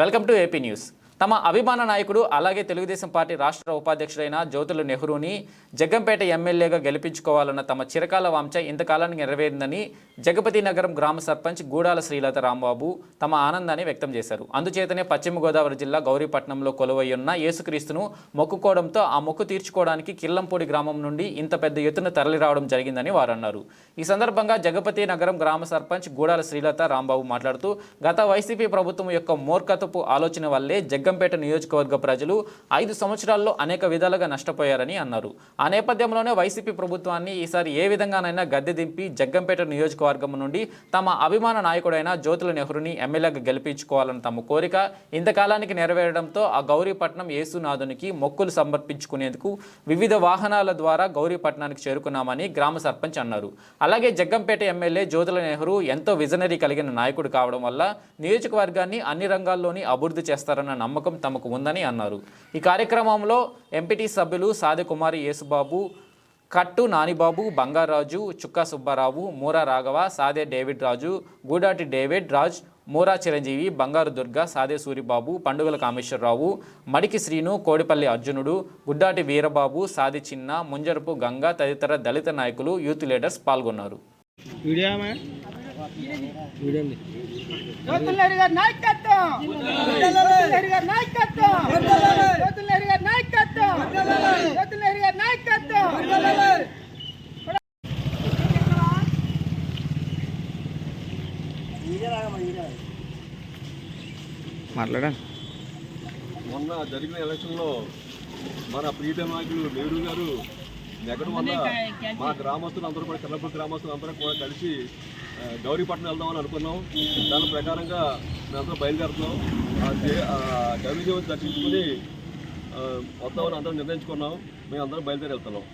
Welcome to AP news. తమ అభిమాన నాయకుడు అలాగే తెలుగుదేశం పార్టీ రాష్ట్ర ఉపాధ్యక్షుడైన జ్యోతుల నెహ్రూని జగ్గంపేట ఎమ్మెల్యేగా గెలిపించుకోవాలన్న తమ చిరకాల వాంఛ ఇంతకాలానికి నెరవేరిందని జగపతి నగరం గ్రామ సర్పంచ్ గూడాల శ్రీలత రాంబాబు తమ ఆనందాన్ని వ్యక్తం చేశారు. అందుచేతనే పశ్చిమ గోదావరి జిల్లా గౌరీపట్నంలో కొలువయ్యున్న యేసుక్రీస్తును మొక్కుకోవడంతో ఆ మొక్కు తీర్చుకోవడానికి కిల్లంపూడి గ్రామం నుండి ఇంత పెద్ద ఎత్తున తరలిరావడం జరిగిందని వారు అన్నారు. ఈ సందర్భంగా జగపతి నగరం గ్రామ సర్పంచ్ గూడాల శ్రీలత రాంబాబు మాట్లాడుతూ గత వైసీపీ ప్రభుత్వం యొక్క మూర్ఖతపు ఆలోచన వల్లే జగ్గంపేట నియోజకవర్గ ప్రజలు 5 సంవత్సరాల్లో అనేక విధాలుగా నష్టపోయారని అన్నారు. ఆ నేపథ్యంలోనే వైసీపీ ప్రభుత్వాన్ని ఈసారి ఏ విధంగానైనా గద్దె దింపి జగ్గంపేట నియోజకవర్గం నుండి తమ అభిమాన నాయకుడైన జ్యోతుల నెహ్రూని ఎమ్మెల్యేగా గెలిపించుకోవాలని తమ కోరిక ఇంతకాలానికి నెరవేరడంతో ఆ గౌరీపట్నం యేసునాథునికి మొక్కులు సమర్పించుకునేందుకు వివిధ వాహనాల ద్వారా గౌరీపట్నానికి చేరుకున్నామని గ్రామ సర్పంచ్ అన్నారు. అలాగే జగ్గంపేట ఎమ్మెల్యే జ్యోతుల నెహ్రూ ఎంతో విజనరీ కలిగిన నాయకుడు కావడం వల్ల నియోజకవర్గాన్ని అన్ని రంగాల్లోని అభివృద్ధి చేస్తారన్న నమ్మకం తమకు ఉందని అన్నారు. ఈ కార్యక్రమంలో ఎంపీటీ సభ్యులు సాదె కుమారి యేసుబాబు, కట్టు నానిబాబు, బంగారాజు, చుక్కా సుబ్బారావు, మూరా రాఘవ, సాదే డేవిడ్ రాజు, గూడాటి డేవిడ్ రాజ్, మూరా చిరంజీవి, బంగారు దుర్గ, సాదే సూరిబాబు, పండుగల కామేశ్వరరావు, మడికి శ్రీను, కోడిపల్లి అర్జునుడు, గుడ్డాటి వీరబాబు, సాది చిన్న, ముంజరపు గంగ తదితర దళిత నాయకులు, యూత్ లీడర్స్ పాల్గొన్నారు. మాట్లాడండి. మొన్న జరిగిన ఎలక్షన్లో మన ప్రీతం నాయకులు నెహ్రూ గారు నెగ్గడం వల్ల మా గ్రామస్తులు అందరూ కూడా కిల్లపూడి గ్రామస్తులు అందరూ కూడా కలిసి గౌరీపట్నం వెళ్దామని అనుకున్నాం. దాని ప్రకారంగా మేమందరం బయలుదేరుతున్నాం. గౌరీ దేవుని దర్శించుకుని వద్దామని అందరం నిర్ణయించుకున్నాం. మేము అందరం బయలుదేరి వెళ్తున్నాం.